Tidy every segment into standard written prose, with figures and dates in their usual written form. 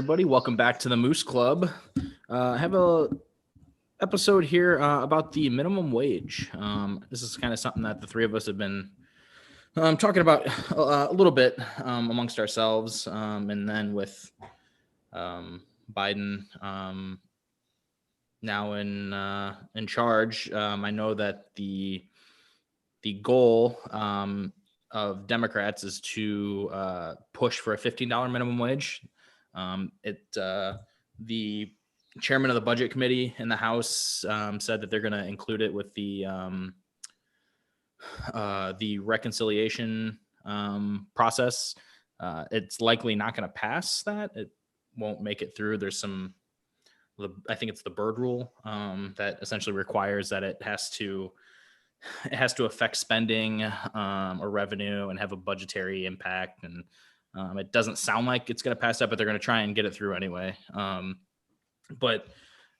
everybody. Welcome back to the Moose Club. I have a episode here about the minimum wage. This is kind of something that the three of us have been talking about a little bit amongst ourselves, and then with Biden now in charge. I know that the goal of Democrats is to push for a $15 minimum wage. The chairman of the budget committee in the House said that they're going to include it with the reconciliation process. It's likely not going to pass that. It won't make it through. There's I think it's the Byrd rule that essentially requires that it has to affect spending or revenue and have a budgetary impact. And it doesn't sound like it's going to pass that, but they're going to try and get it through anyway. But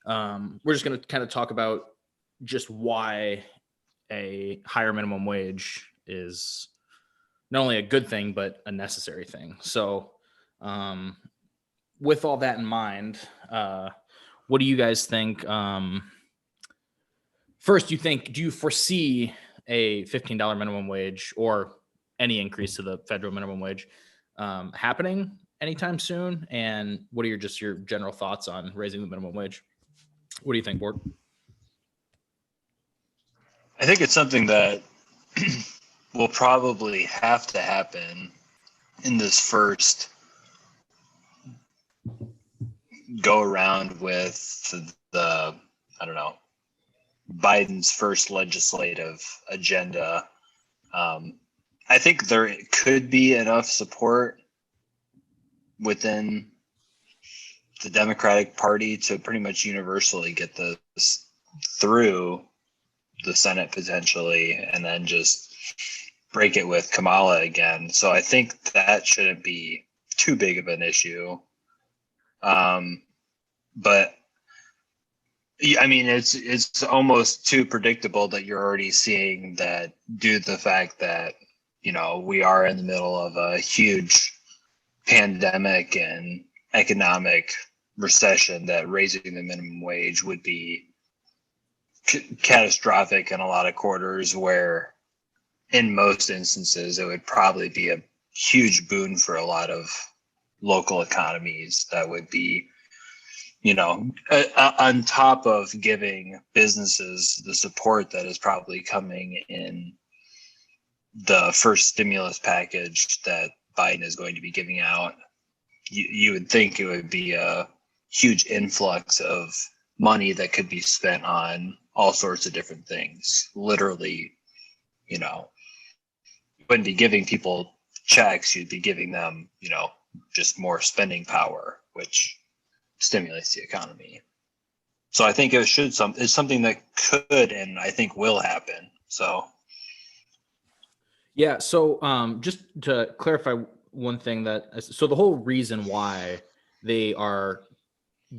we're just going to kind of talk about just why a higher minimum wage is not only a good thing, but a necessary thing. So with all that in mind, what do you guys think? First, do you foresee a $15 minimum wage or any increase to the federal minimum wage happening anytime soon? And what are your general thoughts on raising the minimum wage? What do you think, Board? I think it's something that will probably have to happen in this first go around with the Biden's first legislative agenda. I think there could be enough support within the Democratic Party to pretty much universally get this through the Senate potentially, and then just break it with Kamala again. So I think that shouldn't be too big of an issue. But I mean, it's almost too predictable that you're already seeing that due to the fact that, we are in the middle of a huge pandemic and economic recession, that raising the minimum wage would be catastrophic in a lot of quarters, where in most instances it would probably be a huge boon for a lot of local economies that would be, on top of giving businesses the support that is probably coming in the first stimulus package that Biden is going to be giving out. You would think it would be a huge influx of money that could be spent on all sorts of different things. Literally, you wouldn't be giving people checks, you'd be giving them, just more spending power, which stimulates the economy. So I think it's something that could and I think will happen. So yeah. So just to clarify one thing, so the whole reason why they are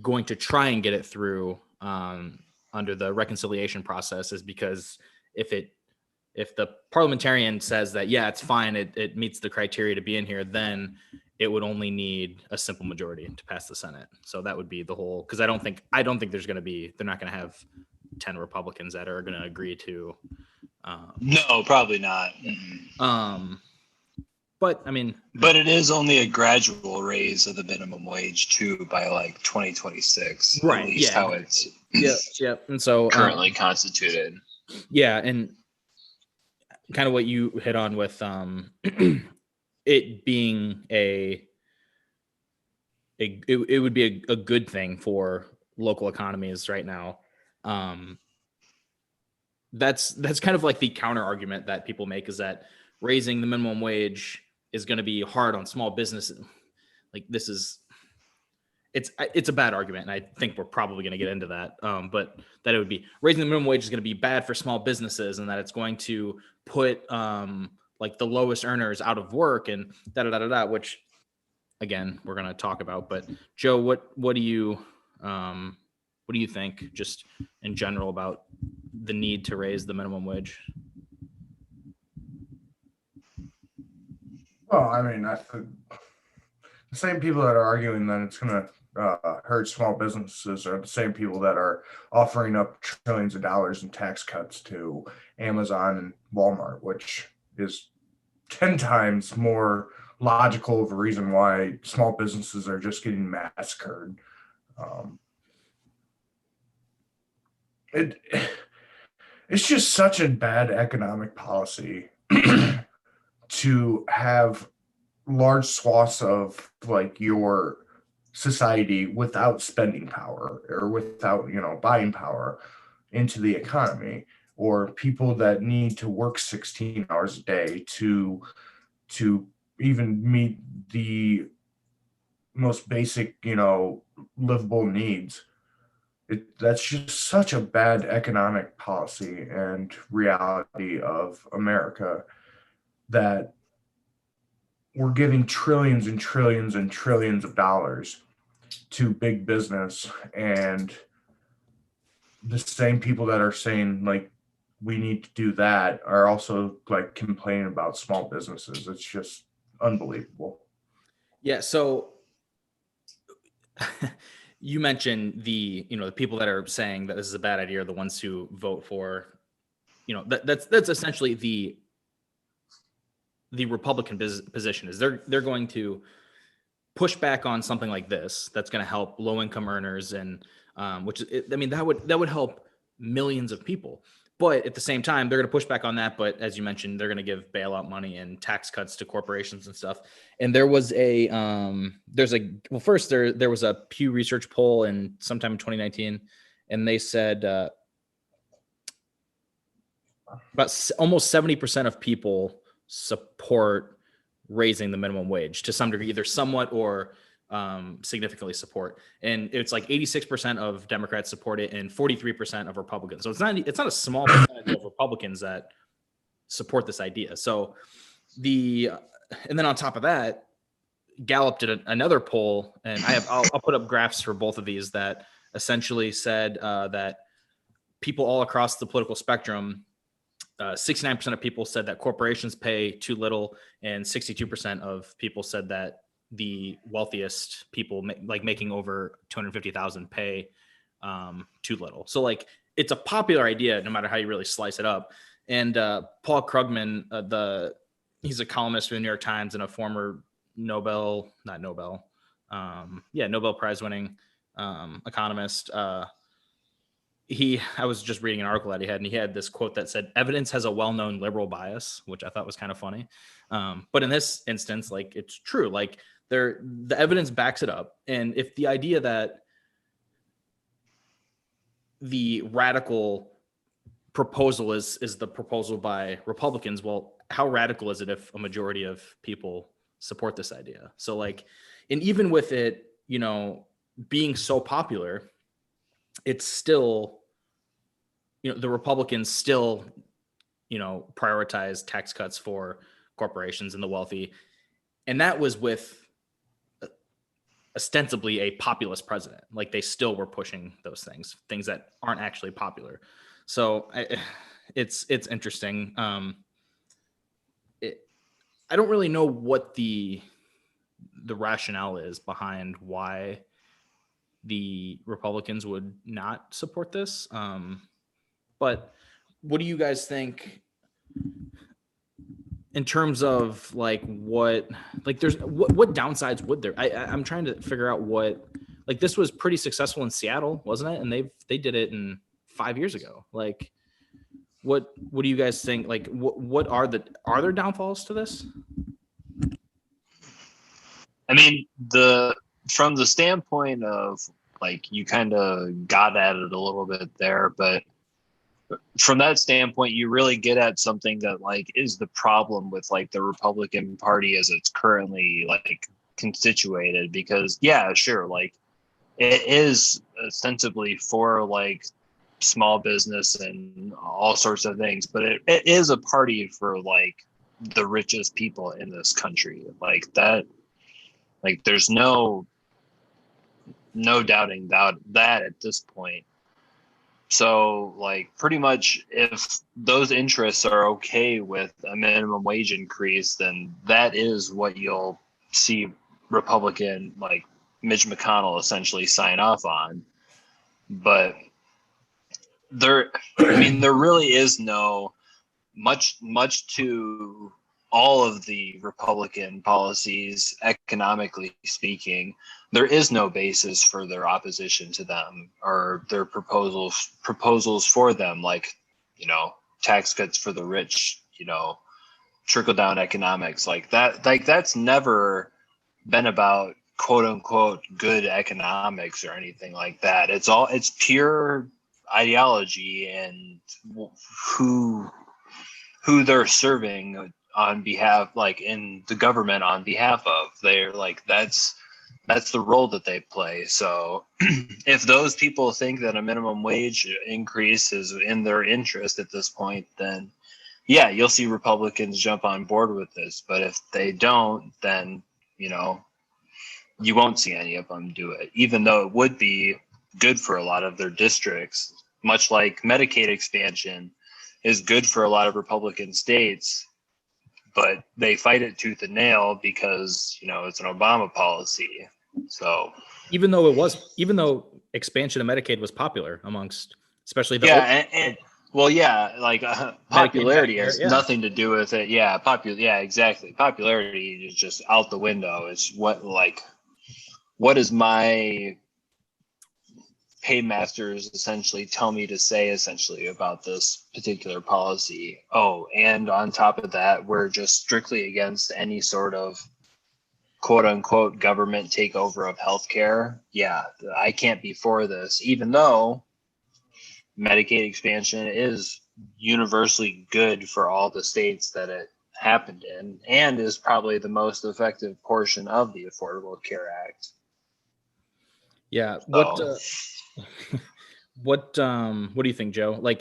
going to try and get it through under the reconciliation process is because if the parliamentarian says that, yeah, it's fine, it meets the criteria to be in here, then it would only need a simple majority to pass the Senate. So that would be the whole, because I don't think they're not going to have 10 Republicans that are going to agree to. No, probably not. But I mean, but it is only a gradual raise of the minimum wage too by like 2026, right? At least how it's And so currently constituted. Yeah, and kind of what you hit on with it being it would be a good thing for local economies right now. That's kind of like the counter argument that people make, is that raising the minimum wage is going to be hard on small businesses. Like, it's a bad argument, and I think we're probably going to get into that. But that it would be raising the minimum wage is going to be bad for small businesses, and that it's going to put like the lowest earners out of work, and which again we're going to talk about. But Joe, what do you think, just in general, about the need to raise the minimum wage? Well, I mean, the same people that are arguing that it's going to hurt small businesses are the same people that are offering up trillions of dollars in tax cuts to Amazon and Walmart, which is 10 times more logical of a reason why small businesses are just getting massacred. Um, it it's just such a bad economic policy to have large swaths of like your society without spending power or without buying power into the economy, or people that need to work 16 hours a day to even meet the most basic livable needs. That's just such a bad economic policy and reality of America, that we're giving trillions and trillions and trillions of dollars to big business, and the same people that are saying like we need to do that are also like complaining about small businesses. It's just unbelievable. Yeah. So you mentioned the people that are saying that this is a bad idea are the ones who vote for, that's essentially the Republican position is they're going to push back on something like this that's going to help low income earners, and which is, I mean, that would help millions of people. But at the same time, they're going to push back on that. But as you mentioned, they're going to give bailout money and tax cuts to corporations and stuff. And there was first there was a Pew Research poll in sometime in 2019, and they said about almost 70% of people support raising the minimum wage to some degree, either somewhat or significantly support. And it's like 86% of Democrats support it and 43% of Republicans. So it's not a small percentage of Republicans that support this idea. So and then on top of that, Gallup did another poll, and I'll put up graphs for both of these that essentially said that people all across the political spectrum, 69% of people said that corporations pay too little, and 62% of people said that the wealthiest people, like making over 250,000, pay too little. So like it's a popular idea no matter how you really slice it up. And Paul Krugman, he's a columnist for the New York Times and a former Nobel Prize winning economist. I was just reading an article that he had, and he had this quote that said, "Evidence has a well-known liberal bias," which I thought was kind of funny. But in this instance, like it's true, like the evidence backs it up. And if the idea that the radical proposal is the proposal by Republicans, well, how radical is it if a majority of people support this idea? So like, and even with it, being so popular, it's still, the Republicans still, prioritize tax cuts for corporations and the wealthy. And that was with ostensibly a populist president. Like they still were pushing those things that aren't actually popular. So it's interesting. I don't really know what the rationale is behind why the Republicans would not support this. But what do you guys think in terms of like what downsides would there? I'm trying to figure out like this was pretty successful in Seattle, wasn't it? And they did it in 5 years ago. Like what do you guys think? Like what are there downfalls to this? I mean, from the standpoint of like you kind of got at it a little bit there, but from that standpoint, you really get at something that like is the problem with like the Republican Party as it's currently like constituted. Because yeah, sure, like it is ostensibly for like small business and all sorts of things, but it is a party for like the richest people in this country. Like that, like there's no doubting that at this point. So like pretty much if those interests are okay with a minimum wage increase, then that is what you'll see Republican like Mitch McConnell essentially sign off on. But there really is no much to all of the Republican policies, economically speaking. There is no basis for their opposition to them or their proposals for them, like, tax cuts for the rich, trickle down economics, like that. Like, that's never been about quote unquote good economics or anything like that. It's pure ideology and who they're serving on behalf, like in the government on behalf of. They're like, that's the role that they play. So if those people think that a minimum wage increase is in their interest at this point, then yeah, you'll see Republicans jump on board with this. But if they don't, then you won't see any of them do it, even though it would be good for a lot of their districts, much like Medicaid expansion is good for a lot of Republican states, but they fight it tooth and nail because, it's an Obama policy. So even though expansion of Medicaid was popular amongst, especially the popularity has nothing to do with it. Yeah, exactly. Popularity is just out the window. It's what does my paymasters essentially tell me to say essentially about this particular policy? Oh, and on top of that, we're just strictly against any sort of quote unquote government takeover of healthcare. Yeah, I can't be for this, even though Medicaid expansion is universally good for all the states that it happened in, and is probably the most effective portion of the Affordable Care Act. Yeah. What do you think, Joe? I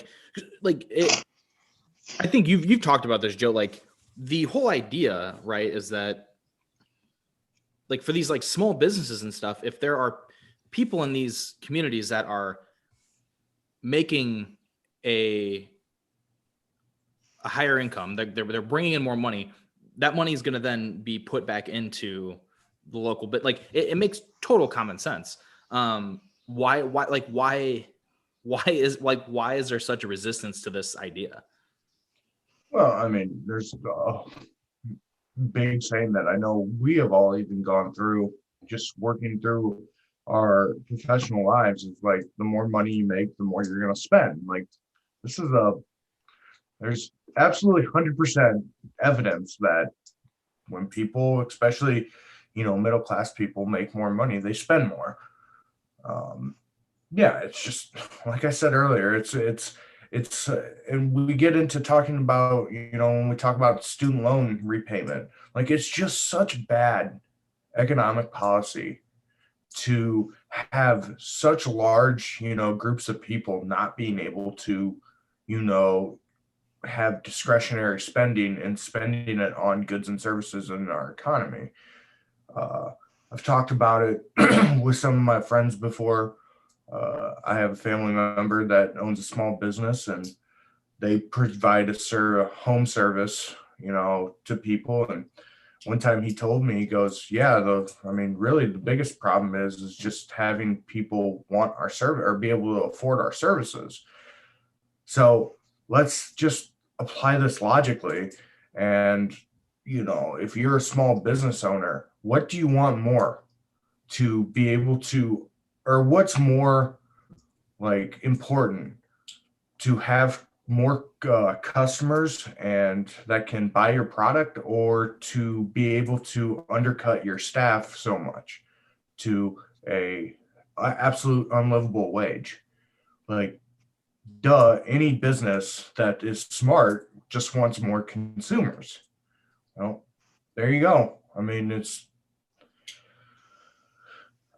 think you've talked about this, Joe. Like, the whole idea, right, is that, like, for these like small businesses and stuff, if there are people in these communities that are making a higher income, they're bringing in more money, that money is going to then be put back into the local bit. Like, it makes total common sense. Why is there such a resistance to this idea? Well, I mean, there's a big saying that I know we have all even gone through just working through our professional lives. Is like, the more money you make, the more you're going to spend. Like, there's absolutely 100% evidence that when people, especially, middle class people, make more money, they spend more. Yeah, it's just like I said earlier. And we get into talking about, when we talk about student loan repayment, like, it's just such bad economic policy to have such large, groups of people not being able to, have discretionary spending and spending it on goods and services in our economy. I've talked about it with some of my friends before. I have a family member that owns a small business, and they provide a home service, to people. And one time he told me, he goes, yeah, really the biggest problem is just having people want our service or be able to afford our services. So let's just apply this logically. And, if you're a small business owner, what do you want more? To be able to, or what's more like important, to have more customers and that can buy your product, or to be able to undercut your staff so much to a absolute unlivable wage? Like, duh, any business that is smart just wants more consumers. Well, there you go. I mean,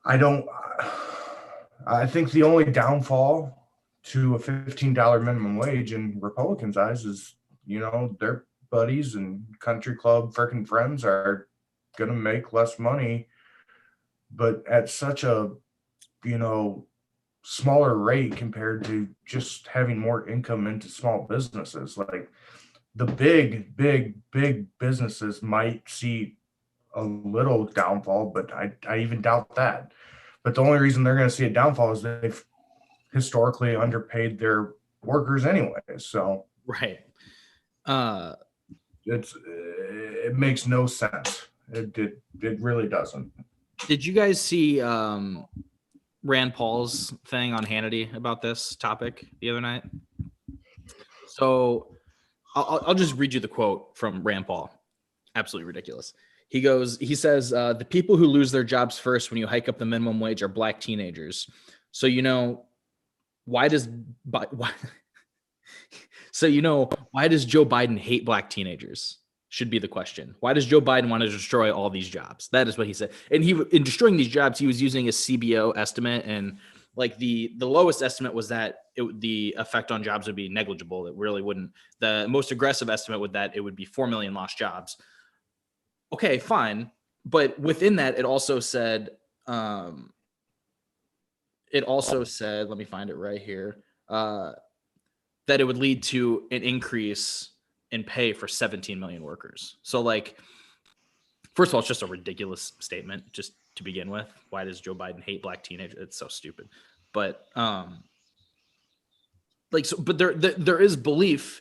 I think the only downfall to a $15 minimum wage in Republicans' eyes is, their buddies and country club freaking friends are going to make less money, but at such a, smaller rate compared to just having more income into small businesses. Like, the big businesses might see a little downfall, but I even doubt that. But the only reason they're going to see a downfall is they've historically underpaid their workers anyway. So Right. it makes no sense. It really doesn't. Did you guys see Rand Paul's thing on Hannity about this topic the other night? So I'll just read you the quote from Rand Paul. Absolutely ridiculous. He says, the people who lose their jobs first when you hike up the minimum wage are black teenagers. So, why does Joe Biden hate black teenagers? Should be the question. Why does Joe Biden want to destroy all these jobs? That is what he said. And in destroying these jobs, he was using a CBO estimate, and like the lowest estimate was that the effect on jobs would be negligible. It really wouldn't. The most aggressive estimate would that it would be 4 million lost jobs. Okay, fine. But within that, it also said, let me find it right here, that it would lead to an increase in pay for 17 million workers. So like, first of all, it's just a ridiculous statement just to begin with. Why does Joe Biden hate black teenagers? It's so stupid. But but there is belief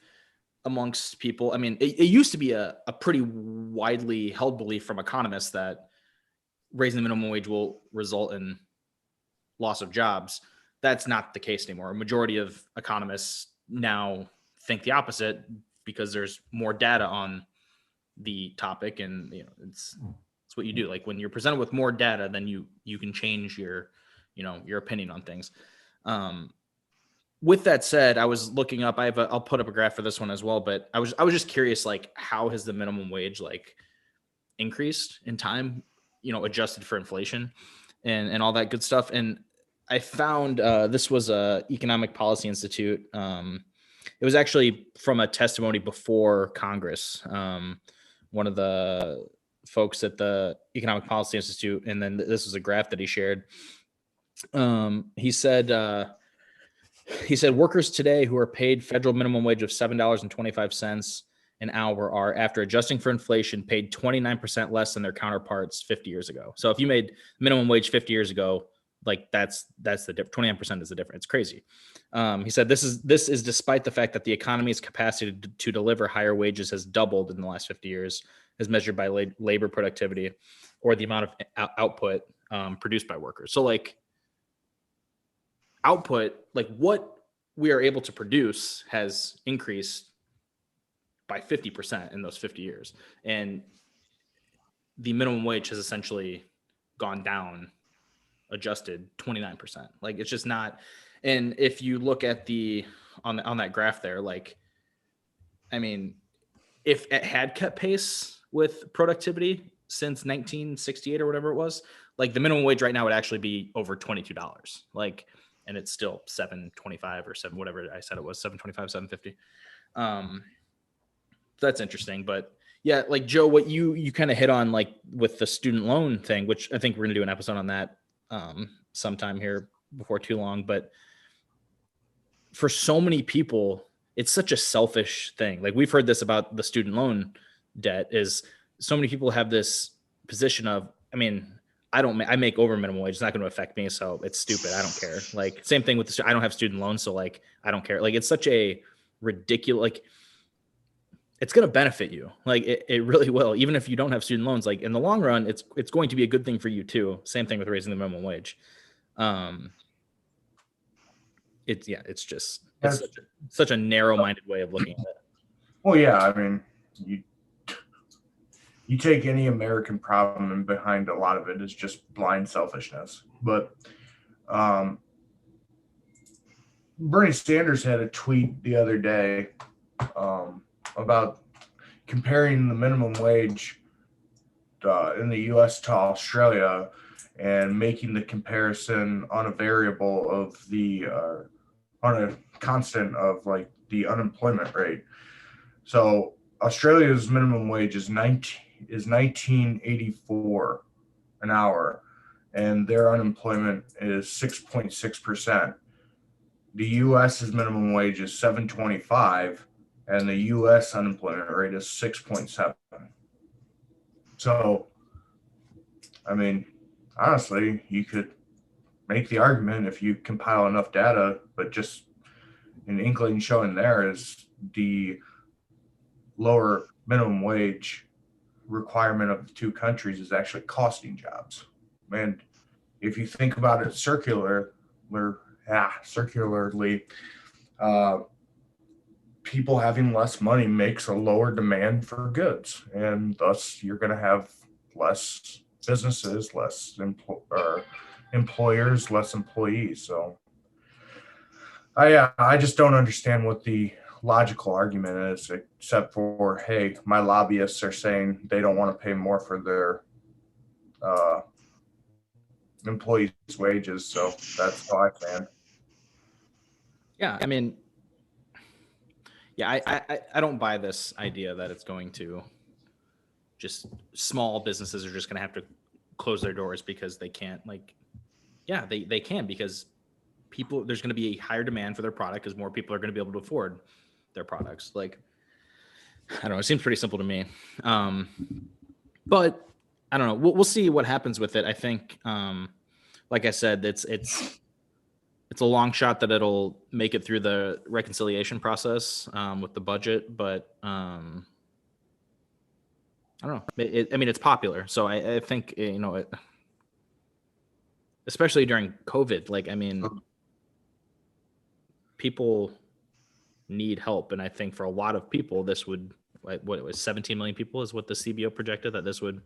amongst people. I mean, it used to be a pretty widely held belief from economists that raising the minimum wage will result in loss of jobs. That's not the case anymore. A majority of economists now think the opposite because there's more data on the topic, and it's what you do. Like when you're presented with more data, then you can change your opinion on things. With that said, I was looking up. I'll put up a graph for this one as well. But I was just curious, like how has the minimum wage like increased in time? Adjusted for inflation and all that good stuff. And I found this was a Economic Policy Institute. It was actually from a testimony before Congress. One of the folks at the Economic Policy Institute, and then this was a graph that he shared. He said workers today who are paid federal minimum wage of $7.25 an hour are, after adjusting for inflation, paid 29% less than their counterparts 50 years ago. So if you made minimum wage 50 years ago, like that's the difference. 29% is the difference. It's crazy. He said this is despite the fact that the economy's capacity to deliver higher wages has doubled in the last 50 years, as measured by labor productivity or the amount of output produced by workers. So like output, like what we are able to produce has increased by 50% in those 50 years. And the minimum wage has essentially gone down, adjusted 29%. Like it's just not. And if you look at on that graph there, like, I mean, if it had kept pace with productivity since 1968 or whatever it was, like the minimum wage right now would actually be over $22. Like, and it's still $7.25 or $7, whatever I said it was, $7.25, $7.50. That's interesting. But yeah, like Joe, what you kind of hit on, like with the student loan thing, which I think we're going to do an episode on that sometime here before too long. But for so many people, it's such a selfish thing. Like we've heard this about the student loan debt, is so many people have this position of, I mean, I make over minimum wage. It's not going to affect me. So it's stupid. I don't care. Like same thing with I don't have student loans. So like, I don't care. Like it's such a ridiculous, like it's going to benefit you. Like it really will. Even if you don't have student loans, like in the long run, it's going to be a good thing for you too. Same thing with raising the minimum wage. It's just such a narrow-minded way of looking at it. Well, yeah, I mean, you take any American problem, and behind a lot of it is just blind selfishness. But Bernie Sanders had a tweet the other day about comparing the minimum wage in the U.S. to Australia, and making the comparison on a variable of on a constant of like the unemployment rate. So Australia's minimum wage is 1984 an hour, and their unemployment is 6.6%. The U.S.'s minimum wage is 725, and the U.S. unemployment rate is 6.7. So I mean, honestly, you could make the argument if you compile enough data, but just an inkling showing there is the lower minimum wage requirement of the two countries is actually costing jobs. And if you think about it circularly, uh, people having less money makes a lower demand for goods, and thus you're going to have less businesses, employers, less employees. So I just don't understand what the logical argument is, except for, hey, my lobbyists are saying they don't want to pay more for their uh, employees' wages, so that's how I stand. Yeah, I mean, yeah, I don't buy this idea that it's going to just small businesses are just going to have to close their doors because they can't, like, yeah, they can, because there's going to be a higher demand for their product because more people are going to be able to afford their products. Like, I don't know, it seems pretty simple to me. But I don't know, we'll see what happens with it. I think, like I said, it's a long shot that it'll make it through the reconciliation process with the budget, but I don't know. I mean, it's popular, so I think, especially during COVID. Like, I mean, people need help, and I think for a lot of people, this would, like, what it was, 17 million people is what the CBO projected that this would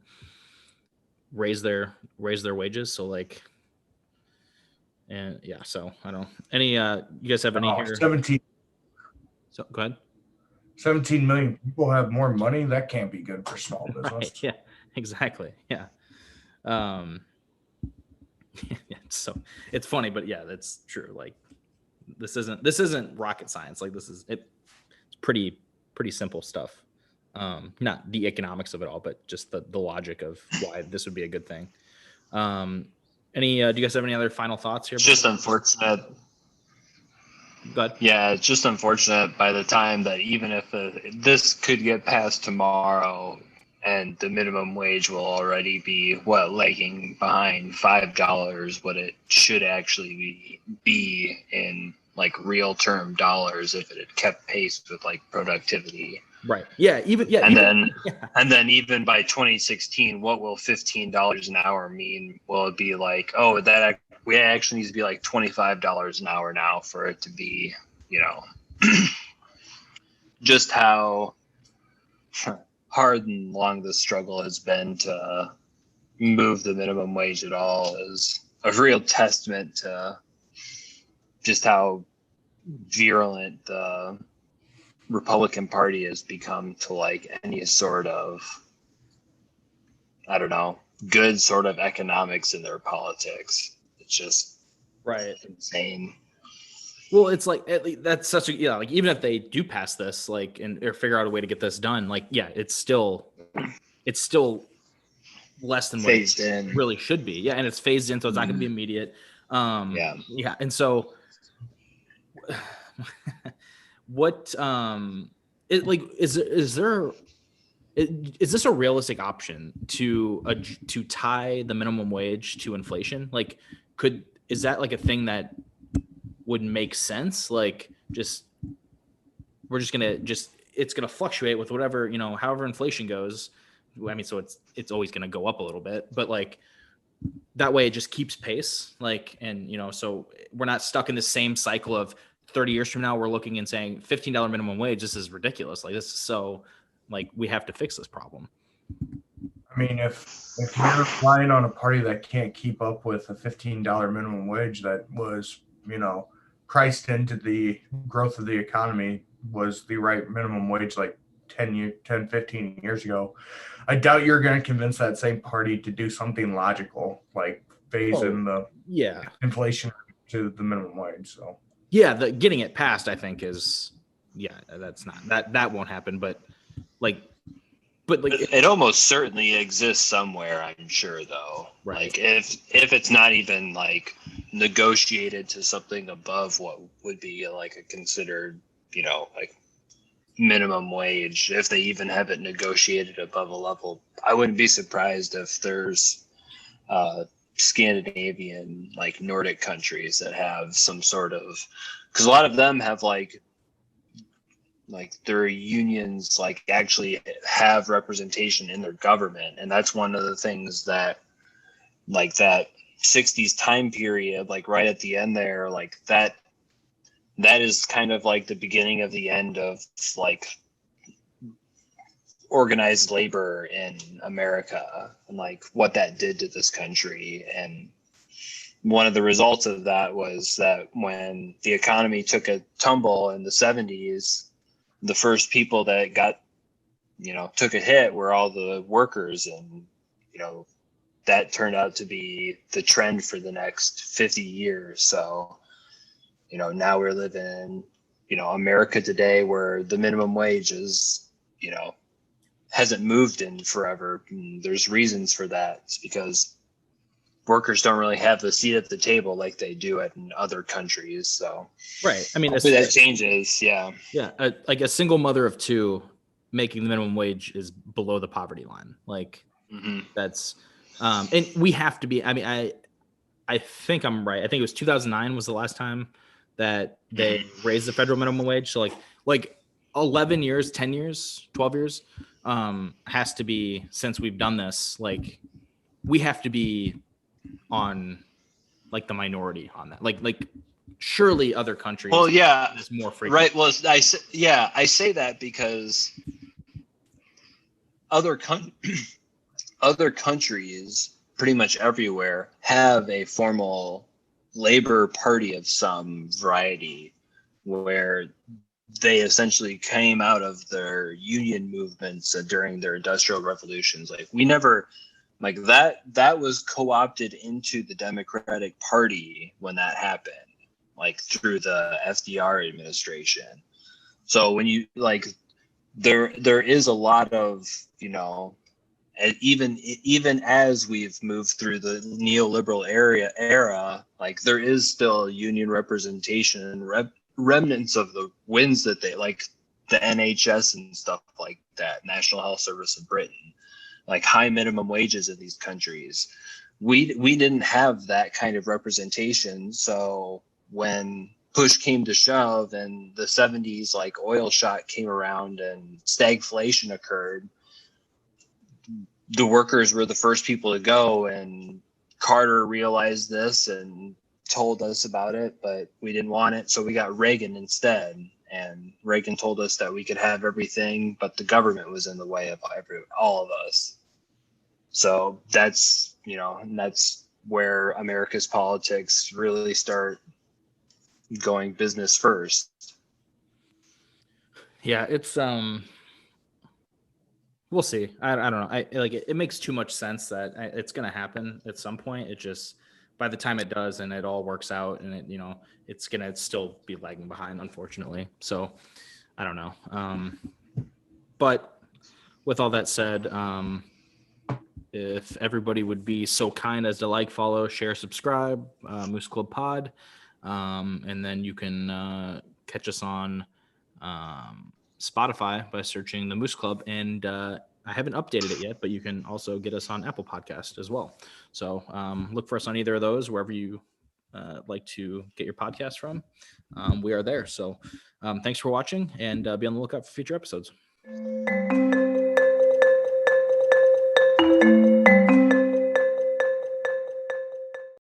raise their wages. So, like, and yeah, so I don't. Any you guys have any here? 17 So go ahead. 17 million people have more money. That can't be good for small business. Right, yeah, exactly. Yeah. Yeah, so it's funny, but yeah, that's true. Like, this isn't rocket science. Like, it's pretty simple stuff. Not the economics of it all, but just the logic of why this would be a good thing. Do you guys have any other final thoughts here? It's just unfortunate. Go ahead. Yeah, it's just unfortunate by the time that even if this could get passed tomorrow and the minimum wage will already be lagging behind $5 what it should actually be in like real term dollars if it had kept pace with like productivity. Right. Yeah. And then even by 2016, what will $15 an hour mean? Will it be like, oh, that we actually needs to be like $25 an hour now for it to be, just how hard and long the struggle has been to move the minimum wage at all is a real testament to just how virulent the Republican Party has become to like any sort of, I don't know, good sort of economics in their politics. It's just right, insane. Well, it's like, that's such a, like, even if they do pass this, like, or figure out a way to get this done, like, yeah, it's still less than what it really should be. Yeah, and it's phased in, so it's not going to be immediate. Yeah, and so what is this a realistic option to tie the minimum wage to inflation? Like, is that like a thing that would make sense? Like, it's gonna fluctuate with whatever, however inflation goes. I mean, so it's always gonna go up a little bit, but like, that way it just keeps pace. Like, and so we're not stuck in the same cycle of 30 years from now, we're looking and saying $15 minimum wage, this is ridiculous. Like, this is so, like, we have to fix this problem. I mean, if you're relying on a party that can't keep up with a $15 minimum wage that was, priced into the growth of the economy, was the right minimum wage like 10, 15 years ago, I doubt you're going to convince that same party to do something logical, like phase in the inflation to the minimum wage. So yeah, getting it passed, I think, is, that's not, that won't happen. But it almost certainly exists somewhere, I'm sure, though. Right. Like, if it's not even like negotiated to something above what would be like a considered, like minimum wage, if they even have it negotiated above a level, I wouldn't be surprised if there's Scandinavian, like Nordic countries that have some sort of, because a lot of them have like their unions like actually have representation in their government, and that's one of the things that like that 60s time period, like right at the end there, like that is kind of like the beginning of the end of like organized labor in America and like what that did to this country. And one of the results of that was that when the economy took a tumble in the 70s, the first people that got, took a hit were all the workers. And, that turned out to be the trend for the next 50 years. So, now we're living in, America today where the minimum wage is, hasn't moved in forever. And there's reasons for that. It's because workers don't really have the seat at the table like they do in other countries. So, right. I mean, hopefully that changes. Yeah. Yeah. Like a single mother of two making the minimum wage is below the poverty line. Like that's, and we have to be, I mean, I think I'm right. I think it was 2009 was the last time that they raised the federal minimum wage. So like 11 years, 10 years, 12 years, has to be since we've done this. Like we have to be on like the minority on that. Like surely other countries. Well, yeah, is more frequent. Right. Well, I say that because other countries pretty much everywhere have a formal labor party of some variety where they essentially came out of their union movements during their industrial revolutions. Like we never, like that was co-opted into the Democratic Party when that happened, like through the FDR administration. So when you like, there is a lot of, even as we've moved through the neoliberal era, like there is still union representation, remnants of the wins that they like the NHS and stuff like that, National Health Service of Britain, like high minimum wages in these countries. We didn't have that kind of representation. So when push came to shove and the 70s, like oil shock came around and stagflation occurred, the workers were the first people to go, and Carter realized this and told us about it, but we didn't want it. So we got Reagan instead. And Reagan told us that we could have everything, but the government was in the way of all of us. So that's, and that's where America's politics really start going business first. Yeah, it's we'll see. I don't know. It makes too much sense that it's going to happen at some point. It just by the time it does and it all works out and it, it's going to still be lagging behind, unfortunately. So I don't know. But with all that said, if everybody would be so kind as to like, follow, share, subscribe, Moose Club Pod. And then you can catch us on Spotify by searching the Moose Club. And I haven't updated it yet, but you can also get us on Apple Podcast as well. So look for us on either of those, wherever you like to get your podcast from. We are there. So thanks for watching, and be on the lookout for future episodes.